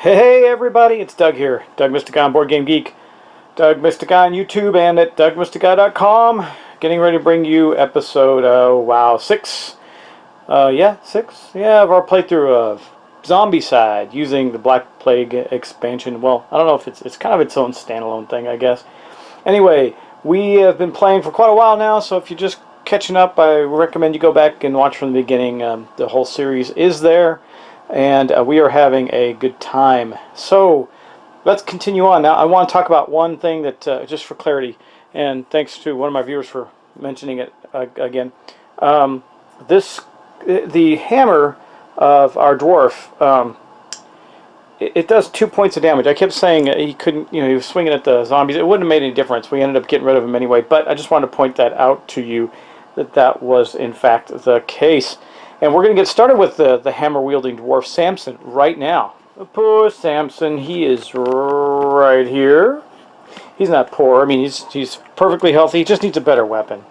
Hey everybody, it's Doug here. Doug Mysticon, Board Game Geek. Doug Mysticon on YouTube and at DougMysticon.com. Getting ready to bring you episode, 6. 6? Yeah, of our playthrough of Zombicide using the Black Plague expansion. Well, I don't know if it's kind of its own standalone thing, I guess. Anyway, we have been playing for quite a while now, so if you're just catching up, I recommend you go back and watch from the beginning. The whole series is there. And we are having a good time. So let's continue on. Now I want to talk about one thing that, just for clarity, and thanks to one of my viewers for mentioning it again. The hammer of our dwarf, it does 2 points of damage. I kept saying he couldn't, he was swinging at the zombies. It wouldn't have made any difference. We ended up getting rid of him anyway. But I just wanted to point that out to you, that was in fact the case. And we're going to get started with the hammer-wielding dwarf Samson right now. Poor Samson, he is right here. He's not poor. I mean, he's perfectly healthy. He just needs a better weapon.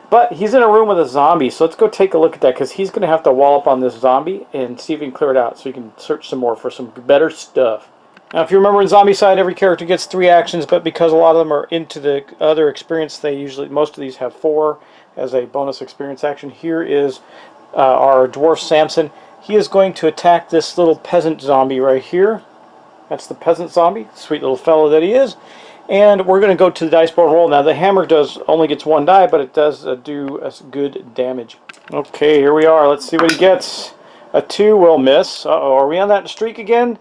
But he's in a room with a zombie, so let's go take a look at that, because he's going to have to wall up on this zombie and see if he can clear it out so he can search some more for some better stuff. Now, if you remember in Zombicide, every character gets 3 actions, but because a lot of them are into the other experience, most of these have 4 as a bonus experience action. Here is our dwarf Samson. He is going to attack this little peasant zombie right here. That's the peasant zombie, sweet little fellow that he is. And we're going to go to the dice board roll. Now the hammer only gets 1 die, but it does do good damage. Okay, here we are. Let's see what he gets. A 2 will miss. Uh-oh, are we on that streak again?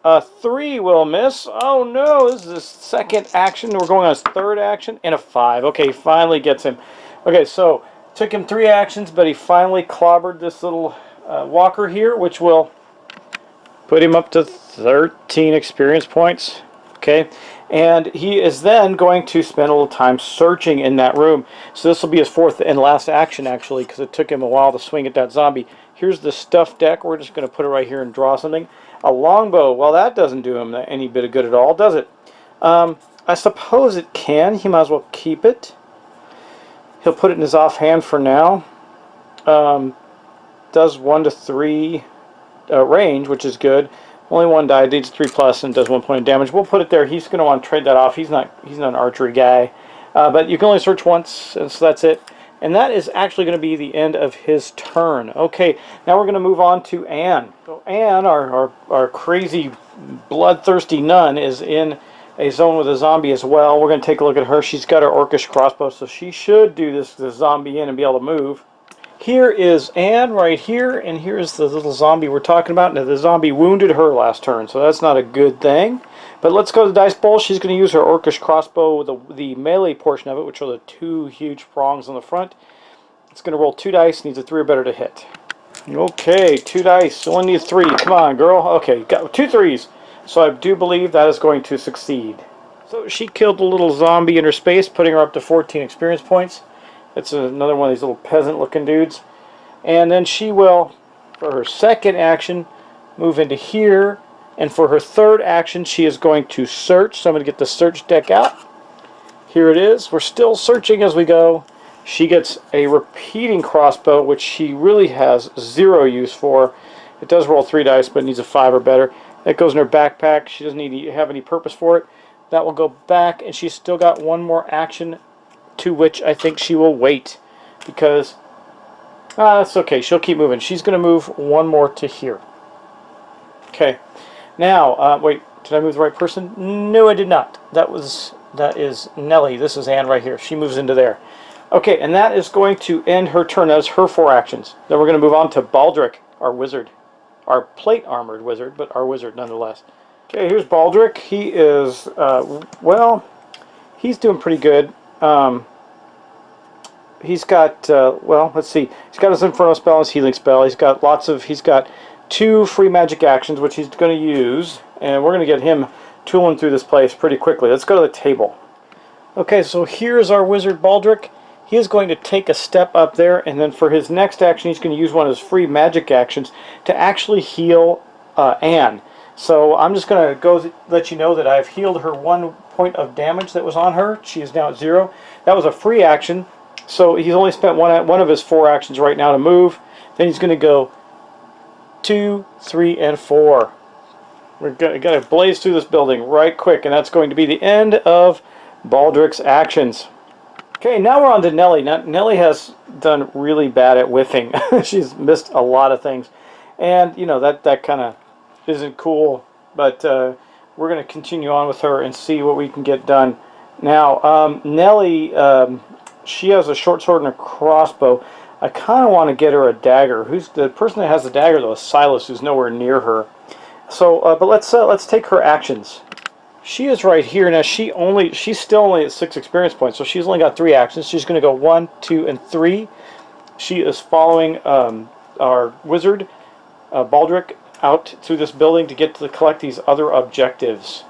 A 3 will miss. Oh no, this is his second action. We're going on his third action. And a 5. Okay, finally gets him. Okay, so took him 3 actions, but he finally clobbered this little walker here, which will put him up to 13 experience points. Okay, and he is then going to spend a little time searching in that room. So this will be his 4th and last action, actually, because it took him a while to swing at that zombie. Here's the stuff deck. We're just going to put it right here and draw something. A longbow. Well, that doesn't do him any bit of good at all, does it? I suppose it can. He might as well keep it. He'll put it in his offhand for now. Does 1 to 3 range, which is good. Only 1 die, needs 3+, and does 1 point of damage. We'll put it there. He's going to want to trade that off. He's not an archery guy. But you can only search once, and so that's it. And that is actually going to be the end of his turn. Okay, now we're going to move on to Anne. So Anne, our crazy, bloodthirsty nun, is in a zone with a zombie as well. We're going to take a look at her. She's got her orcish crossbow, so she should do this zombie in and be able to move. Here is Anne right here, and here's the little zombie we're talking about. Now, the zombie wounded her last turn, so that's not a good thing. But let's go to the dice bowl. She's going to use her orcish crossbow with the melee portion of it, which are the 2 huge prongs on the front. It's going to roll 2 dice, needs a 3 or better to hit. Okay, 2 dice, only needs 3. Come on, girl. Okay, got 2 3s. So I do believe that is going to succeed. So she killed a little zombie in her space, putting her up to 14 experience points. It's another one of these little peasant-looking dudes. And then she will, for her second action, move into here. And for her third action, she is going to search. So I'm going to get the search deck out. Here it is. We're still searching as we go. She gets a repeating crossbow, which she really has 0 use for. It does roll 3 dice, but needs a 5 or better. That goes in her backpack. She doesn't need to have any purpose for it. That will go back, and she's still got 1 more action, to which I think she will wait, because that's okay. She'll keep moving. She's going to move 1 more to here. Okay. Now, wait, did I move the right person? No, I did not. That is Nelly. This is Anne right here. She moves into there. Okay, and that is going to end her turn. That is her 4 actions. Then we're going to move on to Baldrick, our wizard. Our plate-armored wizard, but our wizard nonetheless. Okay, here's Baldrick. He is, well, he's doing pretty good. He's got, well, let's see. He's got his Inferno spell, his healing spell. He's got 2 free magic actions, which he's going to use. And we're going to get him tooling through this place pretty quickly. Let's go to the table. Okay, so here's our wizard Baldrick. He is going to take a step up there, and then for his next action, he's going to use one of his free magic actions to actually heal Anne. So I'm just going to go let you know that I've healed her 1 point of damage that was on her. She is now at 0. That was a free action. So he's only spent one of his 4 actions right now to move. Then he's going to go 2, 3, and 4. We're going to blaze through this building right quick, and that's going to be the end of Baldrick's actions. Okay, now we're on to Nelly. Now, Nelly has done really bad at whiffing. She's missed a lot of things. And, you know, that kind of isn't cool. But we're going to continue on with her and see what we can get done. Now, Nelly, she has a short sword and a crossbow. I kind of want to get her a dagger. Who's the person that has the dagger, though? Is Silas, who's nowhere near her. So, but let's take her actions. She is right here now. She's still only at 6 experience points, so she's only got 3 actions. She's going to go 1, 2, and 3. She is following our wizard Baldrick out through this building to collect these other objectives,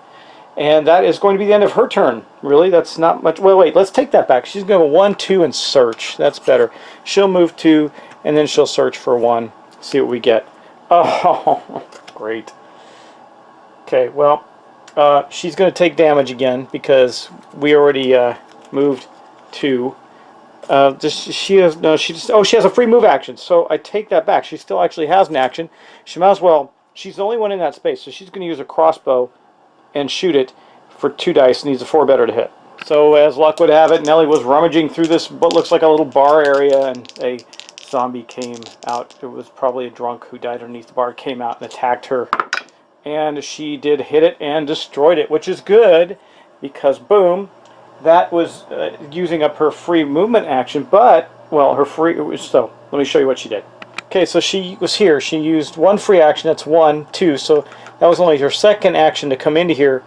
and that is going to be the end of her turn. Really, that's not much. Well, wait, let's take that back. She's going to go 1, 2, and search. That's better. She'll move 2, and then she'll search for 1. See what we get. Oh, great. Okay, well. She's going to take damage again because we already moved 2. She has a free move action, so I take that back. She still actually has an action. She might as well. She's the only one in that space, so she's going to use a crossbow and shoot it for 2 dice. Needs a 4 better to hit. So as luck would have it, Nelly was rummaging through this what looks like a little bar area, and a zombie came out. It was probably a drunk who died underneath the bar. Came out and attacked her. And she did hit it and destroyed it, which is good because, boom, that was using up her free movement action. But, well, so let me show you what she did. Okay, so she was here. She used 1 free action. That's 1, 2. So that was only her 2nd action to come into here.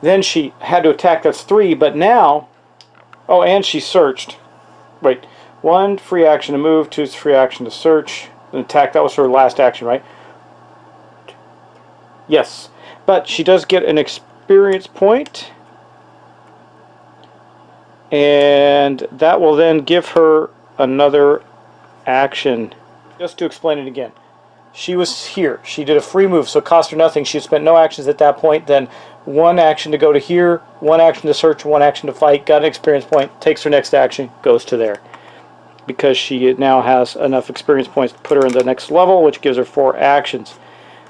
Then she had to attack. That's 3. But now, oh, and she searched. Wait, 1 free action to move, 2 free action to search, and attack. That was her last action, right? Yes, but she does get an experience point, and that will then give her another action. Just to explain it again, she was here. She did a free move, so it cost her nothing. She spent no actions at that point. Then 1 action to go to here, 1 action to search, 1 action to fight, got an experience point, takes her next action, goes to there. Because she now has enough experience points to put her in the next level, which gives her 4 actions.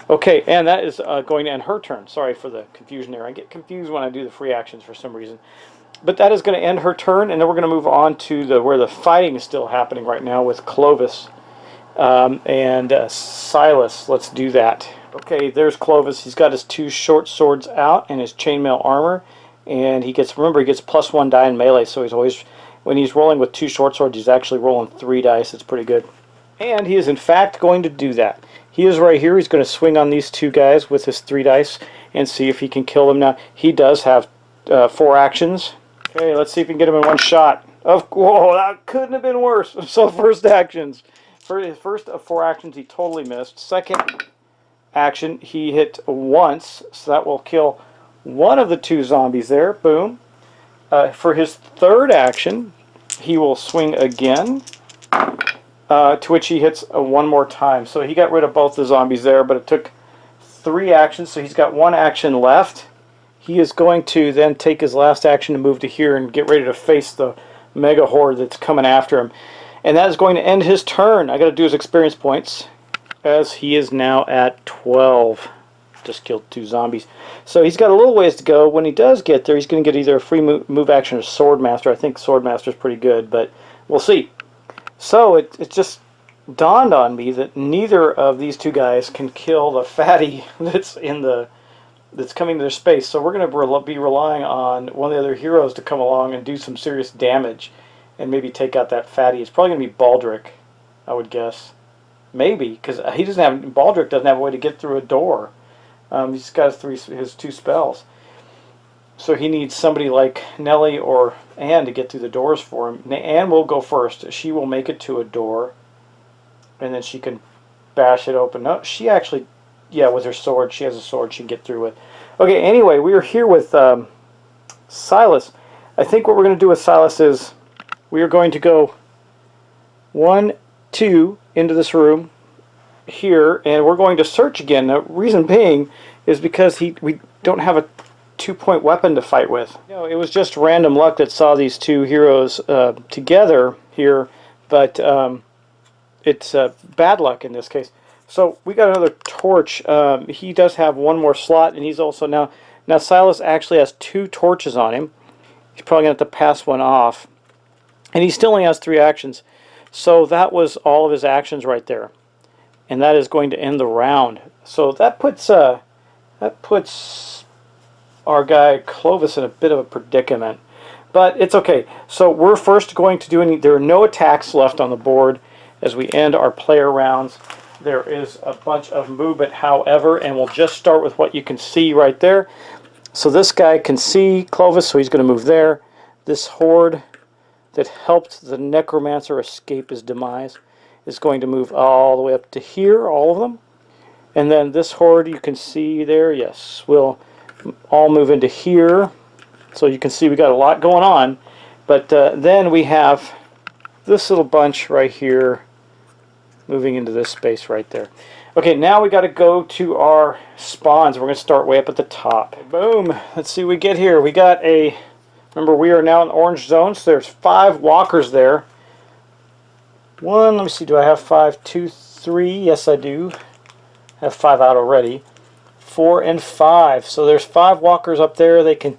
Okay, and that is going to end her turn. Sorry for the confusion there. I get confused when I do the free actions for some reason. But that is going to end her turn, and then we're going to move on to where the fighting is still happening right now with Clovis and Silas. Let's do that. Okay, there's Clovis. He's got his 2 short swords out and his chainmail armor, and remember, he gets +1 die in melee, so he's always, when he's rolling with 2 short swords, he's actually rolling 3 dice. It's pretty good. And he is in fact going to do that. He is right here. He's going to swing on these 2 guys with his 3 dice and see if he can kill them. Now, he does have 4 actions. Okay, let's see if we can get him in 1 shot. Whoa, that couldn't have been worse. So first actions. For his first of 4 actions, he totally missed. Second action, he hit once, so that will kill 1 of the 2 zombies there. Boom. For his 3rd action, he will swing again. To which he hits 1 more time. So he got rid of both the zombies there, but it took 3 actions, so he's got 1 action left. He is going to then take his last action to move to here and get ready to face the mega horde that's coming after him. And that is going to end his turn. I got to do his experience points, as he is now at 12. Just killed 2 zombies. So he's got a little ways to go. When he does get there, he's going to get either a free move action or Swordmaster. I think Swordmaster is pretty good, but we'll see. So it just dawned on me that neither of these 2 guys can kill the fatty that's coming to their space. So we're going to be relying on one of the other heroes to come along and do some serious damage and maybe take out that fatty. It's probably going to be Baldrick, I would guess. Maybe, because Baldrick doesn't have a way to get through a door. He's got his 2 spells. So he needs somebody like Nelly or Anne to get through the doors for him. Anne will go first. She will make it to a door, and then she can bash it open. No, she actually, yeah, with her sword. She has a sword she can get through with. Okay, anyway, we are here with Silas. I think what we're going to do with Silas is we are going to go 1, 2 into this room here, and we're going to search again. The reason being is because we don't have a 2-point weapon to fight with. You know, it was just random luck that saw these 2 heroes together here, but it's bad luck in this case. So we got another torch. He does have 1 more slot, and he's also now Silas actually has 2 torches on him. He's probably going to have to pass 1 off, and he still only has 3 actions. So that was all of his actions right there, and that is going to end the round. So that puts our guy Clovis in a bit of a predicament, but it's okay. So we're first going to do there are no attacks left on the board as we end our player rounds. There is a bunch of movement, however, and we'll just start with what you can see right there. So this guy can see Clovis, so he's going to move there. This horde that helped the necromancer escape his demise is going to move all the way up to here, all of them. And then this horde you can see there, yes, will all move into here. So you can see we got a lot going on. But then we have this little bunch right here moving into this space right there. Okay, now we got to go to our spawns. We're going to start way up at the top. Boom. Let's see what we get here. We got a... Remember, we are now in the orange zone, so there's 5 walkers there. 1, let me see, do I have 5? 2, 3. Yes, I do. I have 5 out already. 4 and 5. So there's 5 walkers up there. They can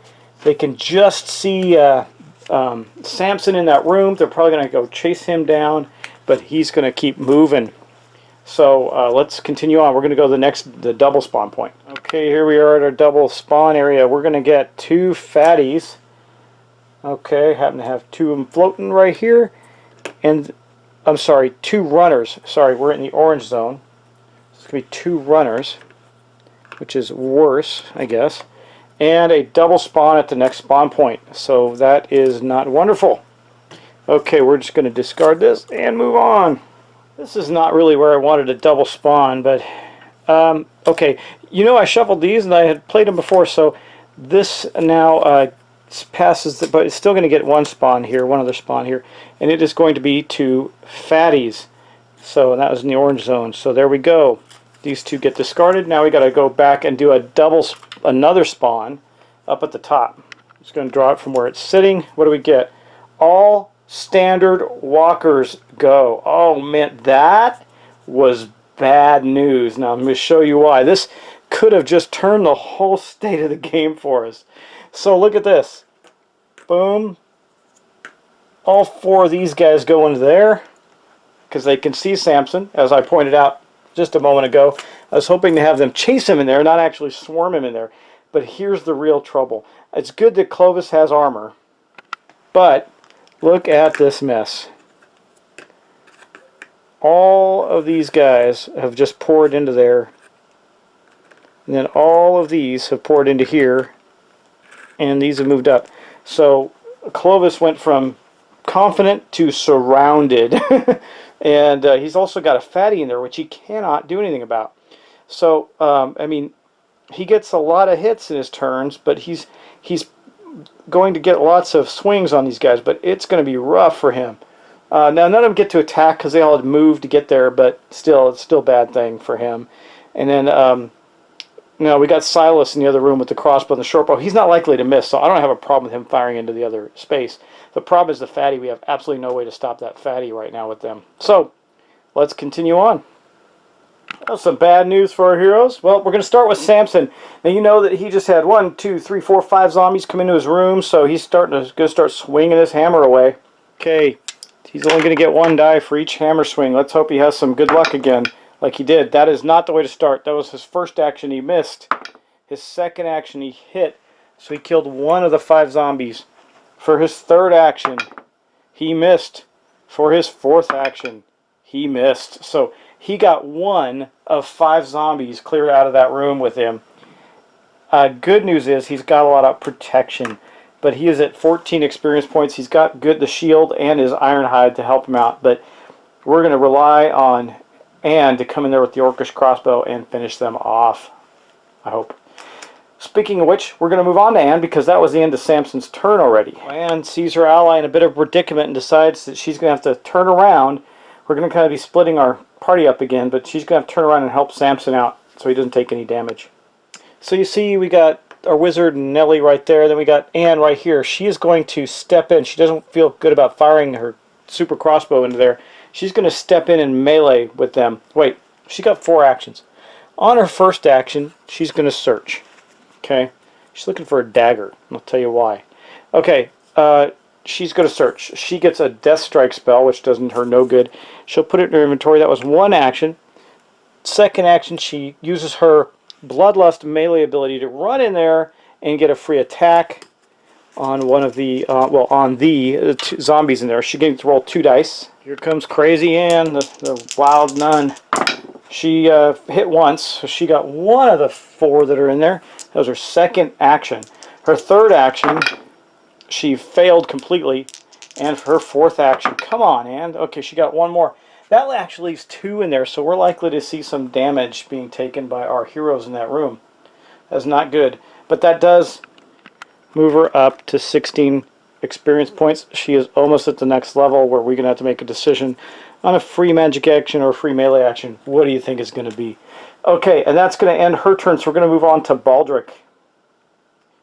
just see Samson in that room. They're probably going to go chase him down, but he's going to keep moving. So let's continue on. We're going to go to the double spawn point. Okay, here we are at our double spawn area. We're going to get 2 fatties. Okay, happen to have 2 of them floating right here. And, I'm sorry, 2 runners. Sorry, we're in the orange zone. It's going to be 2 runners, which is worse, I guess. And a double spawn at the next spawn point. So that is not wonderful. Okay, we're just going to discard this and move on. This is not really where I wanted a double spawn, but okay. You know, I shuffled these and I had played them before, so this now passes, but it's still going to get 1 spawn here, 1 other spawn here, and it is going to be 2 fatties. So that was in the orange zone. So there we go. These 2 get discarded. Now we got to go back and do another spawn up at the top. I'm just going to draw it from where it's sitting. What do we get? All standard walkers go. Oh man, that was bad news. Now I'm going to show you why. This could have just turned the whole state of the game for us. So look at this. Boom. All 4 of these guys go into there because they can see Samson, as I pointed out just a moment ago. I was hoping to have them chase him in there, not actually swarm him in there. But here's the real trouble. It's good that Clovis has armor, but look at this mess. All of these guys have just poured into there, and then all of these have poured into here, and these have moved up. So Clovis went from confident to surrounded. And he's also got a fatty in there, which he cannot do anything about. So, I mean, he gets a lot of hits in his turns, but he's going to get lots of swings on these guys, but it's going to be rough for him. Now, none of them get to attack because they all had moved to get there, but still, it's still a bad thing for him. And then, now we got Silas in the other room with the crossbow and the short bow. He's not likely to miss, so I don't have a problem with him firing into the other space. The problem is the fatty. We have absolutely no way to stop that fatty right now with them. So, let's continue on. That's some bad news for our heroes. Well, we're going to start with Samson. Now, you know that he just had 1, 2, 3, 4, 5 zombies come into his room, so he's going to start swinging his hammer away. Okay, he's only going to get 1 die for each hammer swing. Let's hope he has some good luck again, like he did. That is not the way to start. That was his first action. He missed. His second action, he hit. So he killed 1 of the 5 zombies. For his third action, he missed. For his fourth action, he missed. So he got 1 of 5 zombies cleared out of that room with him. Good news is he's got a lot of protection, but he is at 14 experience points. He's got the shield and his Ironhide to help him out, but we're going to rely on Anne to come in there with the Orcish crossbow and finish them off, I hope. Speaking of which, we're going to move on to Anne because that was the end of Samson's turn already. Anne sees her ally in a bit of a predicament and decides that she's going to have to turn around. We're going to kind of be splitting our party up again, but she's going to have to turn around and help Samson out so he doesn't take any damage. So you see we got our wizard Nelly right there, then we got Anne right here. She is going to step in. She doesn't feel good about firing her super crossbow into there. She's going to step in and melee with them. Wait, she got 4 actions. On her first action, she's going to search. Okay, she's looking for a dagger. I'll tell you why. Okay, she's going to search. She gets a death strike spell, which doesn't her no good. She'll put it in her inventory. That was 1 action. Second action, she uses her Bloodlust melee ability to run in there and get a free attack on one of the, on the 2 zombies in there. She gets to roll 2 dice. Here comes Crazy Ann, the wild nun. She hit once, so she got 1 of the 4 that are in there. That was her second action. Her third action, she failed completely. And for her fourth action, come on, Ann. Okay, she got 1 more. That actually leaves 2 in there, so we're likely to see some damage being taken by our heroes in that room. That's not good. But that does move her up to 16 experience points. She is almost at the next level where we're going to have to make a decision on a free magic action or a free melee action. What do you think is going to be? Okay, and that's going to end her turn, so we're going to move on to Baldrick.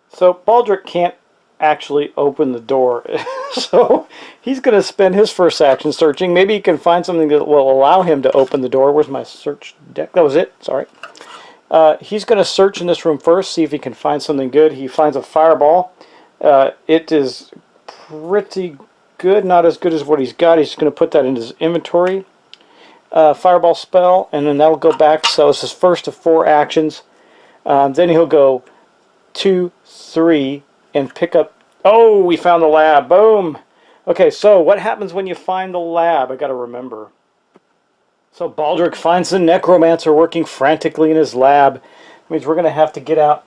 So Baldrick can't actually open the door. So he's going to spend his first action searching. Maybe he can find something that will allow him to open the door. Where's my search deck? That was it. Sorry. He's going to search in this room first, see if he can find something good. He finds a fireball. It is pretty good, not as good as what he's got. He's going to put that in his inventory. Fireball spell, and then that'll go back. So it's his first of 4 actions. Then he'll go 2, 3, and pick up. Oh, we found the lab. Boom. Okay, so what happens when you find the lab? I got to remember. So Baldrick finds the necromancer working frantically in his lab. It means we're going to have to get out.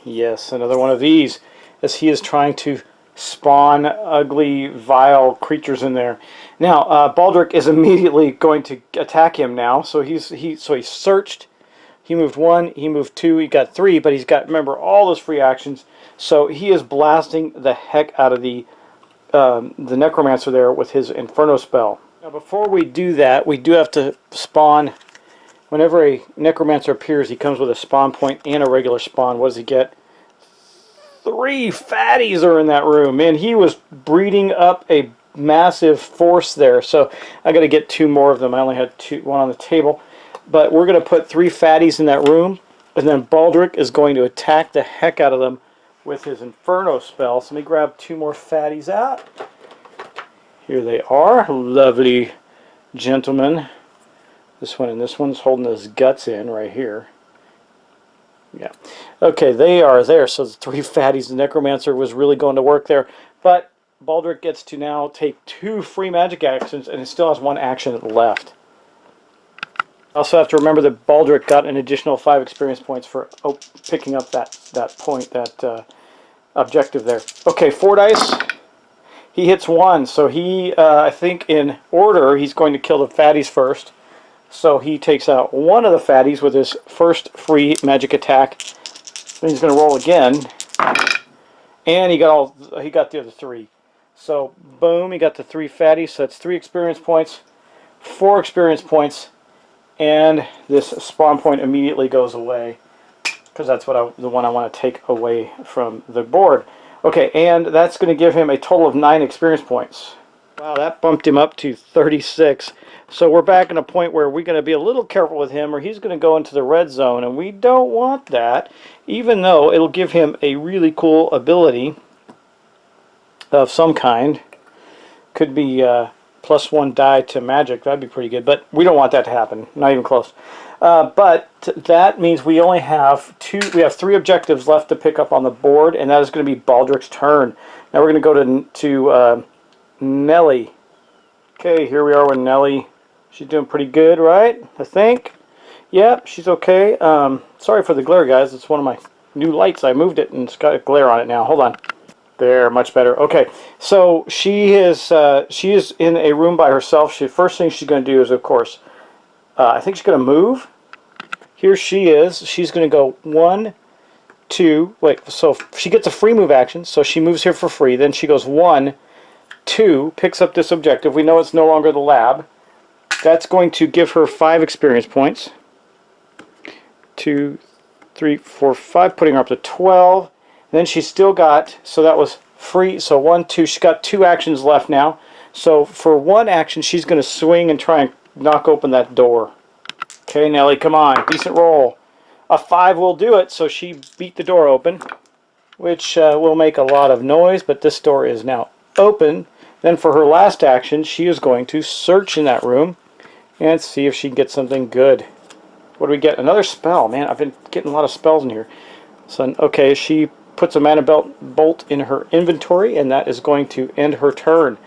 Yes, another one of these, as he is trying to spawn ugly, vile creatures in there. Now, Baldrick is immediately going to attack him now. So he searched. He moved 1, he moved 2, he got 3, but he's got, remember, all those free actions. So he is blasting the heck out of the necromancer there with his Inferno spell. Now, before we do that, we do have to spawn. Whenever a necromancer appears, he comes with a spawn point and a regular spawn. What does he get? 3 fatties are in that room. Man, he was breeding up a massive force there. So I got to get 2 more of them. I only had 1 on the table. But we're going to put 3 fatties in that room, and then Baldrick is going to attack the heck out of them with his Inferno spell. So let me grab 2 more fatties out. Here they are, lovely gentlemen. This one and this one's holding his guts in right here. Yeah. Okay, they are there. So the 3 fatties, the necromancer was really going to work there. But Baldrick gets to now take 2 free magic actions, and it still has 1 action left. Also have to remember that Baldrick got an additional 5 experience points for picking up that objective there. Okay, 4 dice. He hits 1, so he, I think in order, he's going to kill the fatties first. So he takes out 1 of the fatties with his first free magic attack. Then he's going to roll again, and he got the other 3. So boom, he got the 3 fatties. So that's 3 experience points, 4 experience points. And this spawn point immediately goes away because that's the one I want to take away from the board. Okay, and that's going to give him a total of 9 experience points. Wow, that bumped him up to 36. So we're back in a point where we're going to be a little careful with him, or he's going to go into the red zone, and we don't want that, even though it'll give him a really cool ability of some kind. Could be +1 die to magic. That'd be pretty good, but we don't want that to happen. Not even close. But that means we only have 3 objectives left to pick up on the board, and that is going to be Baldrick's turn. Now we're going to go to Nelly. Okay, here we are with Nelly. She's doing pretty good, right? I think. Yeah, she's okay. Sorry for the glare, guys. It's one of my new lights. I moved it and it's got a glare on it now. Hold on. There, much better. Okay, so she is in a room by herself. First thing she's going to do is, of course, I think she's going to move. Here she is. She's going to go 1, 2. Wait, so she gets a free move action, so she moves here for free. Then she goes 1, 2, picks up this objective. We know it's no longer the lab. That's going to give her 5 experience points. 2, 3, 4, 5, putting her up to 12. Then she's still got, so that was free, so 1, 2, she's got 2 actions left now. So for 1 action, she's going to swing and try and knock open that door. Okay, Nelly, come on, decent roll. A 5 will do it, so she beat the door open, which will make a lot of noise, but this door is now open. Then for her last action, she is going to search in that room and see if she can get something good. What do we get? Another spell. Man, I've been getting a lot of spells in here. So, okay, she puts a mana bolt in her inventory, and that is going to end her turn.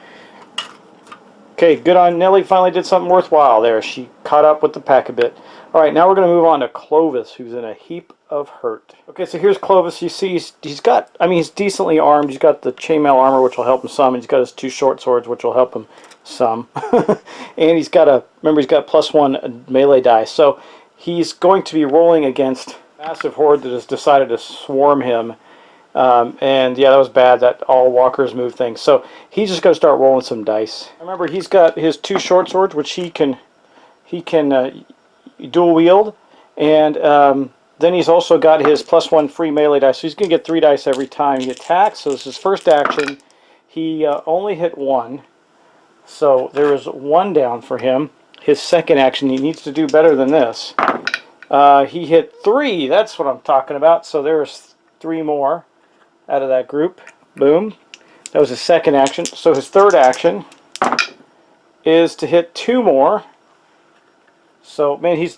Okay, good on Nelly. Finally did something worthwhile there. She caught up with the pack a bit. All right, now we're going to move on to Clovis, who's in a heap of hurt. Okay, so here's Clovis. You see, he's got, I mean, he's decently armed. He's got the chainmail armor, which will help him some, and he's got his 2 short swords, which will help him some. And he's got a, remember, he's got +1 melee die. So he's going to be rolling against a massive horde that has decided to swarm him. And yeah, that was bad, that all walkers move thing. So he's just going to start rolling some dice. Remember, he's got his 2 short swords, which he can dual wield, and then he's also got his +1 free melee dice. So he's going to get 3 dice every time he attacks. So this is his first action. He only hit 1, so there is 1 down for him. His second action, he needs to do better than this. He hit 3. That's what I'm talking about. So there's 3 more out of that group. Boom. That was his second action. So his third action is to hit 2 more. So, man, he's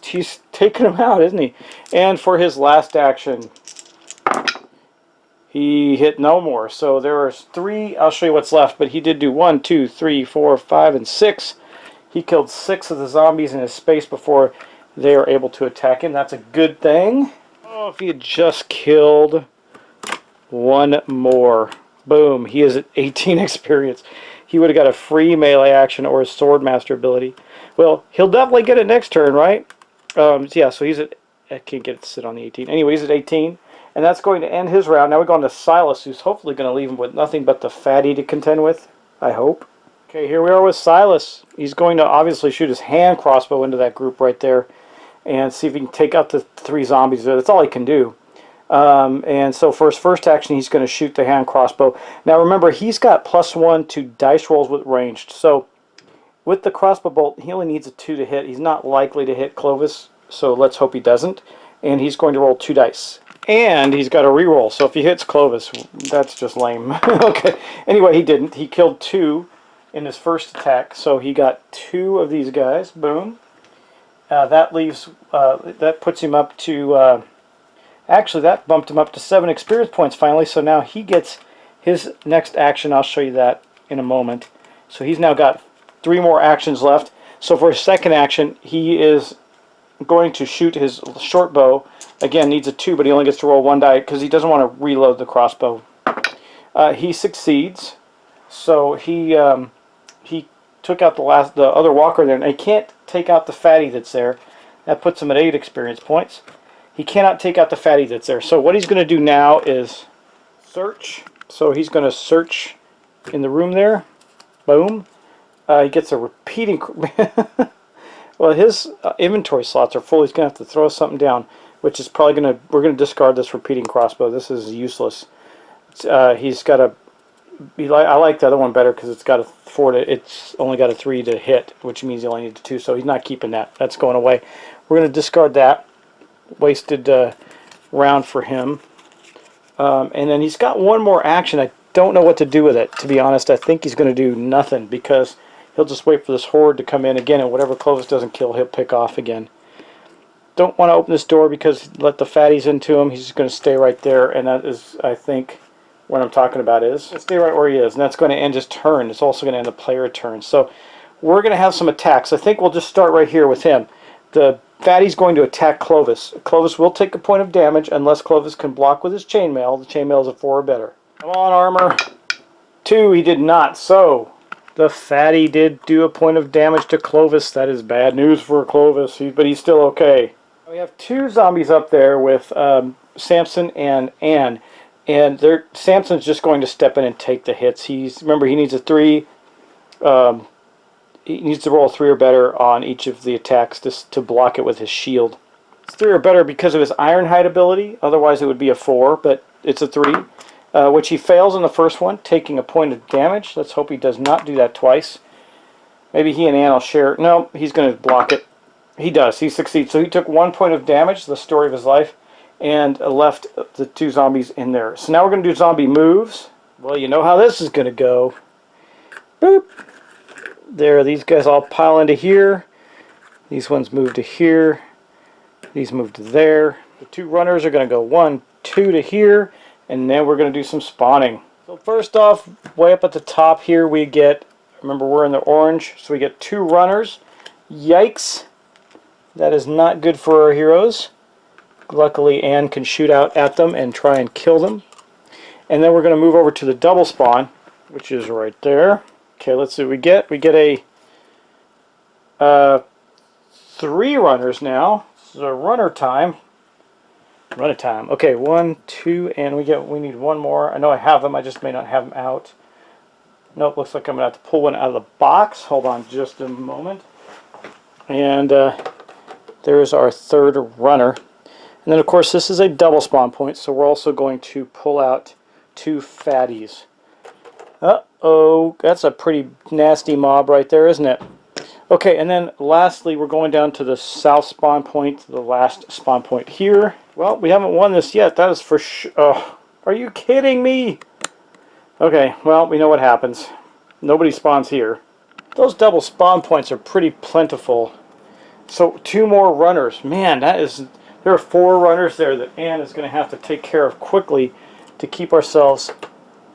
taking him out, isn't he? And for his last action, he hit no more. So there are 3. I'll show you what's left. But he did do 1, 2, 3, 4, 5, and 6. He killed 6 of the zombies in his space before they are able to attack him. That's a good thing. Oh, if he had just killed 1 more. Boom. He is at 18 experience. He would have got a free melee action or his swordmaster ability. Well, he'll definitely get it next turn, right? Yeah, so he's at... I can't get it to sit on the 18. Anyway, he's at 18. And that's going to end his round. Now we're going to Silas, who's hopefully going to leave him with nothing but the fatty to contend with. I hope. Okay, here we are with Silas. He's going to obviously shoot his hand crossbow into that group right there and see if he can take out the 3 zombies there. That's all he can do. And so for his first action, he's going to shoot the hand crossbow. Now remember, he's got +1 to dice rolls with ranged. So with the crossbow bolt, he only needs a 2 to hit. He's not likely to hit Clovis, so let's hope he doesn't. And he's going to roll 2 dice. And he's got a reroll, so if he hits Clovis, that's just lame. Okay, anyway, he didn't. He killed 2 in his first attack, so he got 2 of these guys. Boom. That leaves, that puts him up to... Actually, that bumped him up to 7 experience points finally, so now he gets his next action. I'll show you that in a moment. So he's now got 3 more actions left. So for his second action, he is going to shoot his short bow. Again, needs a 2, but he only gets to roll 1 die because he doesn't want to reload the crossbow. He succeeds. So he took out the other walker there, and he can't take out the fatty that's there. That puts him at 8 experience points. He cannot take out the fatty that's there. So what he's going to do now is search. So he's going to search in the room there. Boom. He gets a repeating... Well, his inventory slots are full. He's going to have to throw something down, which is probably going to... We're going to discard this repeating crossbow. This is useless. He's got a... I like the other one better because it's got a 4 to... It's only got a 3 to hit, which means he only needs a 2. So he's not keeping that. That's going away. We're going to discard that. Wasted round for him. And then he's got 1 more action. I don't know what to do with it, to be honest. I think he's going to do nothing because he'll just wait for this horde to come in again, and whatever Clovis doesn't kill, he'll pick off again. Don't want to open this door because let the fatties into him. He's just going to stay right there, and that is, I think, what I'm talking about is. Stay right where he is, and that's going to end his turn. It's also going to end the player turn. So we're going to have some attacks. I think we'll just start right here with him. The fatty's going to attack Clovis. Clovis will take a point of damage unless Clovis can block with his chainmail. The chainmail is a 4 or better. Come on, armor. 2, he did not. So, the fatty did do a point of damage to Clovis. That is bad news for Clovis, but he's still okay. We have 2 zombies up there with Samson and Anne. And Samson's just going to step in and take the hits. Remember, he needs a 3. He needs to roll a 3 or better on each of the attacks to block it with his shield. It's 3 or better because of his Ironhide ability. Otherwise, it would be a 4, but it's a 3. Which he fails in the first one, taking a point of damage. Let's hope he does not do that twice. Maybe he and Ann will share. No, he's going to block it. He does. He succeeds. So he took 1 point of damage, the story of his life, and left the 2 zombies in there. So now we're going to do zombie moves. Well, you know how this is going to go. Boop. There, these guys all pile into here. These ones move to here. These move to there. The 2 runners are going to go 1, 2 to here. And then we're going to do some spawning. So first off, way up at the top here we get, remember we're in the orange, so we get 2 runners. Yikes. That is not good for our heroes. Luckily Anne can shoot out at them and try and kill them. And then we're going to move over to the double spawn, which is right there. Okay, let's see what we get. We get a 3 runners now. This is a runner time. Run of time. Okay, 1, 2, and we need 1 more. I know I have them, I just may not have them out. Nope, looks like I'm going to have to pull one out of the box. Hold on just a moment. And there's our 3rd runner. And then of course this is a double spawn point, so we're also going to pull out 2 fatties. Uh-oh, that's a pretty nasty mob right there, isn't it? Okay, and then lastly we're going down to the south spawn point, the last spawn point here. Well, we haven't won this yet, that is for sure. Oh, are you kidding me? Okay, well, we know what happens. Nobody spawns here. Those double spawn points are pretty plentiful. So 2 more runners. Man, there are 4 runners there that Anne is going to have to take care of quickly to keep ourselves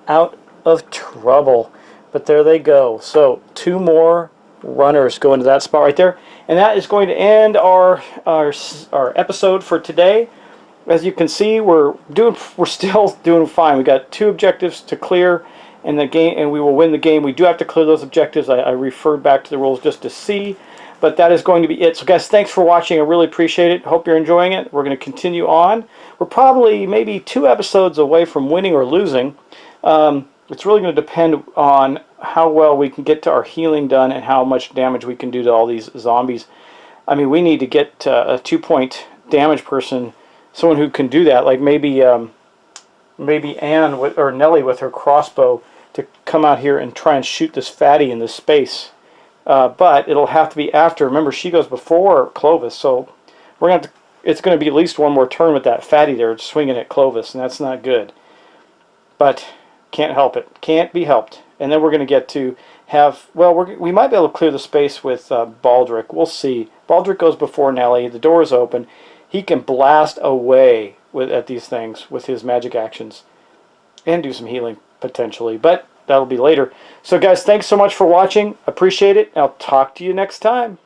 out of trouble. But there they go. So 2 more runners go into that spot right there. And that is going to end our episode for today. As you can see, we're still doing fine. We got 2 objectives to clear in the game, and we will win the game. We do have to clear those objectives. I referred back to the rules just to see, but that is going to be it. So guys, thanks for watching. I really appreciate it. Hope you're enjoying it. We're going to continue on. We're probably maybe 2 episodes away from winning or losing. It's really going to depend on how well we can get to our healing done and how much damage we can do to all these zombies. I mean, we need to get a 2-point damage person, someone who can do that, like maybe Anne or Nelly with her crossbow to come out here and try and shoot this fatty in this space. But it'll have to be after. Remember, she goes before Clovis, so we're going to it's going to be at least 1 more turn with that fatty there swinging at Clovis, and that's not good. But can't help it. Can't be helped. And then we're going to get to have, well, we might be able to clear the space with Baldrick. We'll see. Baldrick goes before Nelly. The door is open. He can blast away at these things with his magic actions and do some healing potentially, but that'll be later. So guys, thanks so much for watching. Appreciate it. I'll talk to you next time.